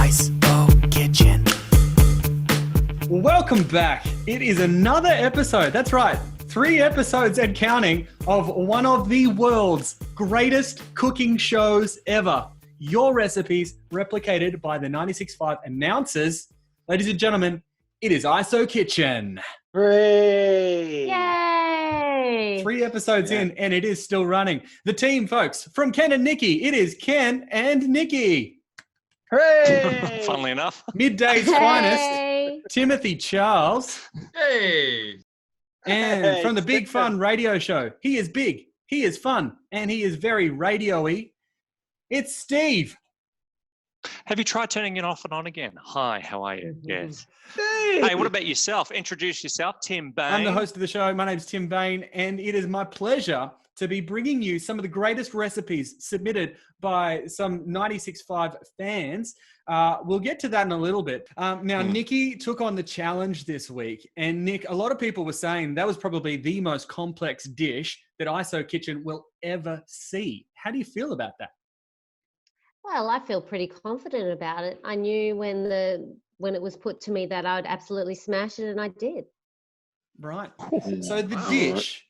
ISO Kitchen. Welcome back. It is another episode. That's right. 3 episodes and counting of one of the world's greatest cooking shows ever. Your recipes replicated by the 96five announcers. Ladies and gentlemen, it is ISO Kitchen. Hooray! Yay! 3 episodes in and it is still running. The team, folks, from Ken and Nicky, it is Ken and Nicky. Hooray! Funnily enough. Midday's finest, Timothy Charles. Hey! And Hey, from the Big Stephen. Fun radio show, he is big, he is fun, and he is very radio-y. It's Steve. Have you tried turning it off and on again? Hi, how are you? Yes. Hey, Hey, what about yourself? Introduce yourself, Tim Bain. I'm the host of the show. My name's Tim Bain, and it is my pleasure to be bringing you some of the greatest recipes submitted by some 96five fans. We'll get to that in a little bit. Now, Nicky took on the challenge this week, and Nick, a lot of people were saying that was probably the most complex dish that ISO Kitchen will ever see. How do you feel about that? Well, I feel pretty confident about it. I knew when it was put to me that I would absolutely smash it, and I did. Right. So the dish,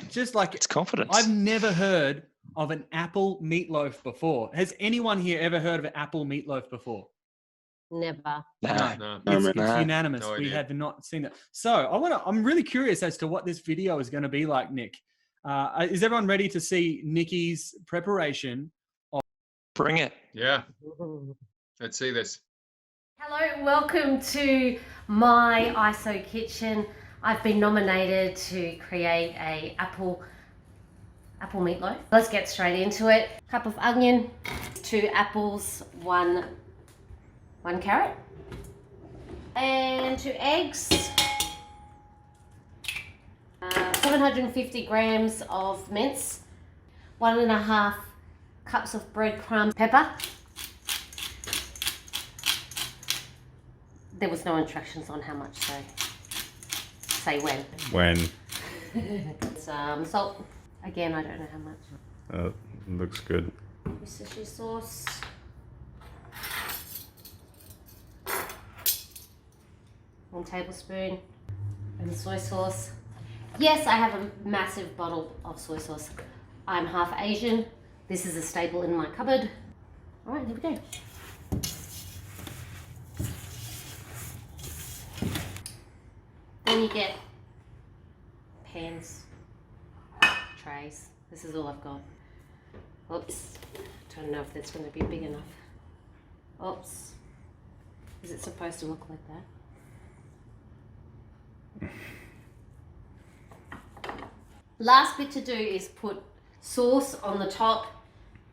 just like It's confidence. I've never heard of an apple meatloaf before. Has anyone here ever heard of an apple meatloaf before? Never. No. It's No. unanimous. No We idea. have not seen it. So I'm really curious as to what this video is going to be like, Nick. Is everyone ready to see Nicky's preparation? Bring it. Yeah, let's see this. Hello, welcome to my ISO Kitchen. I've been nominated to create a apple meatloaf. Let's get straight into it. Cup of onion, 2 apples, 1 carrot, and 2 eggs. 750 grams of mince, 1.5 cups of breadcrumb pepper. There was no instructions on how much, so say when. When? Some salt. Again, I don't know how much. Looks good. Worcestershire sauce. One tablespoon. And soy sauce. Yes, I have a massive bottle of soy sauce. I'm half Asian. This is a staple in my cupboard. All right, here we go. Then you get pans, trays. This is all I've got. Oops, don't know if that's going to be big enough. Oops. Is it supposed to look like that? Last bit to do is put sauce on the top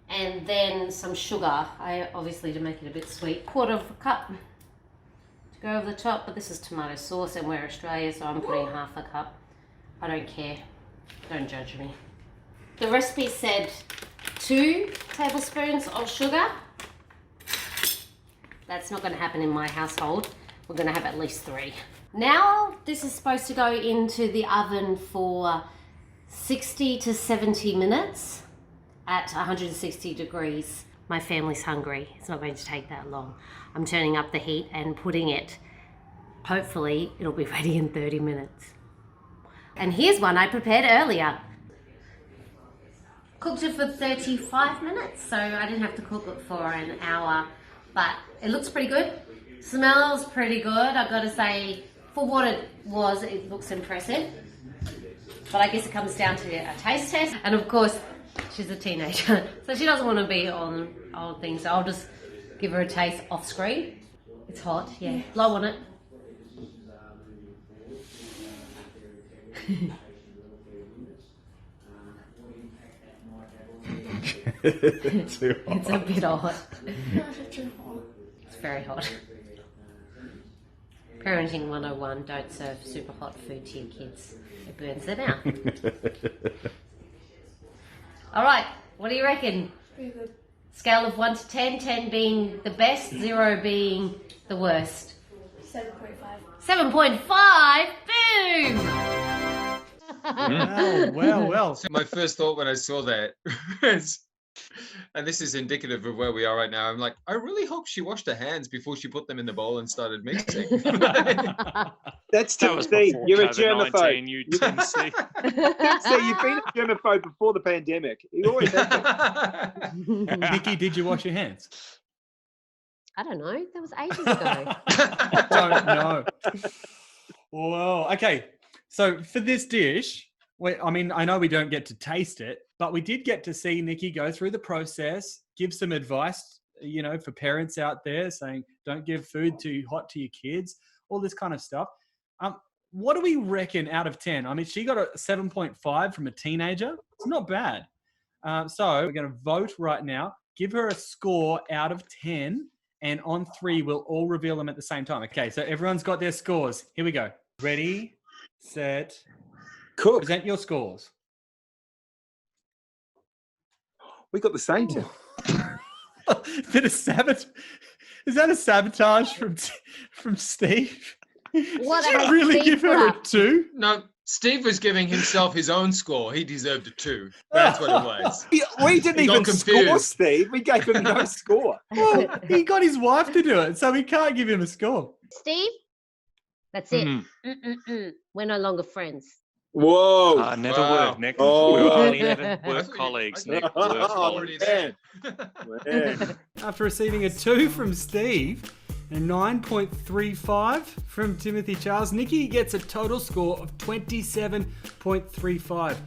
and then some sugar. I obviously, to make it a bit sweet, 1/4 cup to go over the top, but this is tomato sauce and we're Australia, so I'm putting 1/2 cup. I don't care, don't judge me. The recipe said 2 tablespoons of sugar. That's not going to happen in my household. We're going to have at least 3. Now this is supposed to go into the oven for 60 to 70 minutes at 160 degrees. My family's hungry. It's not going to take that long. I'm turning up the heat and putting it. Hopefully it'll be ready in 30 minutes. And here's one I prepared earlier. Cooked it for 35 minutes, so I didn't have to cook it for an hour, but it looks pretty good. Smells pretty good. I've got to say, for what it was, it looks impressive. But I guess it comes down to a taste test. And of course, she's a teenager, so she doesn't want to be on old things. So I'll just give her a taste off screen. It's hot, yeah. Blow on it. Too hot. It's a bit hot. It's very hot. Parenting 101, don't serve super hot food to your kids. It burns them out. All right, what do you reckon? Pretty good. Scale of 1 to 10, 10 being the best, 0 being the worst. 7.5. 7.5, boom! Well. My first thought when I saw that was And this is indicative of where we are right now. I'm like, I really hope she washed her hands before she put them in the bowl and started mixing. That's That was Timothy. before You're a COVID-19, germaphobe. you didn't see. See, you've been a germaphobe before the pandemic. You always have been. Nikki, did you wash your hands? I don't know. That was ages ago. Don't know. Well, okay. So for this dish, I know we don't get to taste it, but we did get to see Nikki go through the process, give some advice, for parents out there saying, don't give food too hot to your kids, all this kind of stuff. What do we reckon out of 10? I mean, she got a 7.5 from a teenager. It's not bad. So we're going to vote right now. Give her a score out of 10. And on 3, we'll all reveal them at the same time. Okay, so everyone's got their scores. Here we go. Ready, set, Cook. present your scores. We got the same. Tim. Is that a sabotage from Steve? What Did has you really Steve give put her up? a 2? No, Steve was giving himself his own score. He deserved a 2. That's what it was. We didn't He got even score, confused. Steve. We gave him no score. Well, he got his wife to do it, so we can't give him a score. Steve, that's it. Mhm. We're no longer friends. Whoa. I never Wow. would, Nick. Oh. We were only ever I I work thought colleagues, you- Nick. I Work thought you were colleagues. already there. Man. After receiving a 2 from Steve and a 9.35 from Timothy Charles, Nikki gets a total score of 27.35.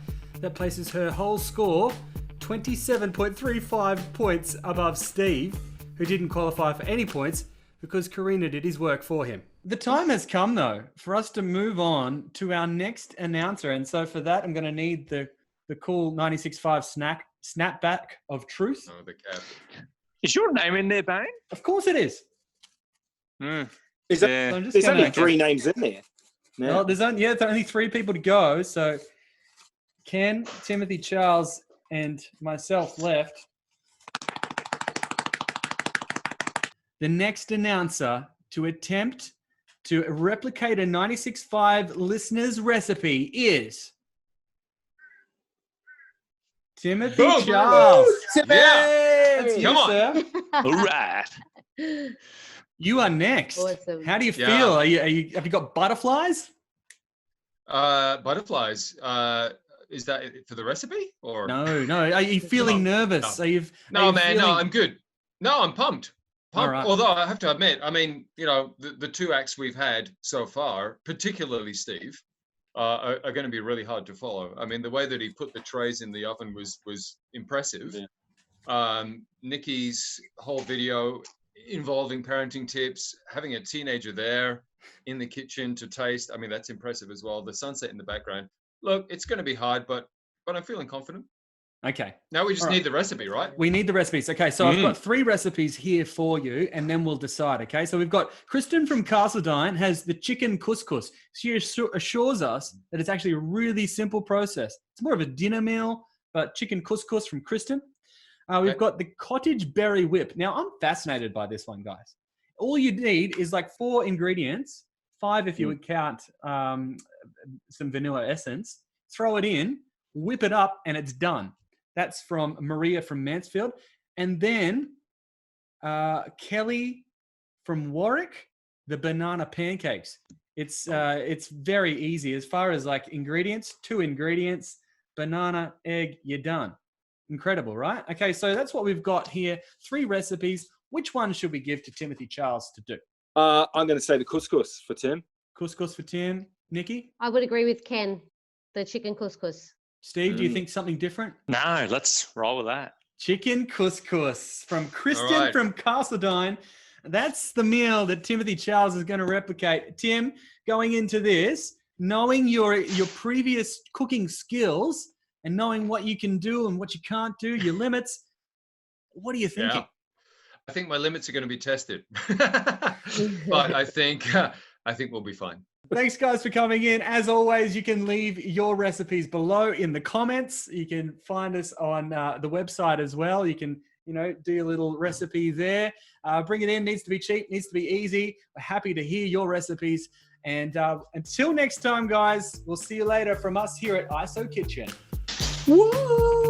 That places her whole score 27.35 points above Steve, who didn't qualify for any points because Karina did his work for him. The time has come, though, for us to move on to our next announcer. And so for that, I'm going to need the cool 96five snapback of truth. Oh, the cap. Is your name in there, Bane? Of course it is. Is that, Yeah. So I'm just there's gonna- only 3 names in there. Well, Yeah. there's only 3 people to go. So Ken, Timothy, Charles, and myself left. The next announcer to attempt to replicate a 96.5 listener's recipe is Timothy Boom. Charles. Yeah. That's you, Come on. sir. All right. You are next. Awesome. How do you Yeah. feel? Have you got butterflies? Butterflies. Is that for the recipe or No. Are you feeling No, nervous? no. Are you? No, man, no, I'm good. No, I'm pumped. All right. Although I have to admit, I mean, the 2 acts we've had so far, particularly Steve, are going to be really hard to follow. I mean, the way that he put the trays in the oven was impressive. Yeah. Nicky's whole video involving parenting tips, having a teenager there in the kitchen to taste, I mean, that's impressive as well. The sunset in the background. Look, it's going to be hard, but I'm feeling confident. Okay. Now we just All right. need the recipe, right? We need the recipes. Okay, so I've got 3 recipes here for you, and then we'll decide. Okay, so we've got Kristen from Castledine has the chicken couscous. She assures us that it's actually a really simple process. It's more of a dinner meal, but chicken couscous from Kristen. We've got the cottage berry whip. Now, I'm fascinated by this one, guys. All you need is like 4 ingredients, 5 if you would count some vanilla essence. Throw it in, whip it up, and it's done. That's from Maria from Mansfield. And then Kelly from Warwick, the banana pancakes. It's very easy. As far as like ingredients, 2 ingredients, banana, egg, you're done. Incredible, right? Okay, so that's what we've got here. 3 recipes. Which one should we give to Timothy Charles to do? I'm going to say the couscous for Tim. Couscous for Tim. Nikki? I would agree with Ken. The chicken couscous. Steve, do you think something different? No, let's roll with that. Chicken couscous from Kristen right. from Castledine. That's the meal that Timothy Charles is going to replicate. Tim, going into this, knowing your previous cooking skills and knowing what you can do and what you can't do, your limits, what are you thinking? Yeah. I think my limits are going to be tested, but I think we'll be fine. Thanks, guys, for coming in. As always, you can leave your recipes below in the comments. You can find us on the website as well. You can, do your little recipe there. Bring it in. Needs to be cheap. Needs to be easy. We're happy to hear your recipes. And until next time, guys, we'll see you later from us here at ISO Kitchen. Woo!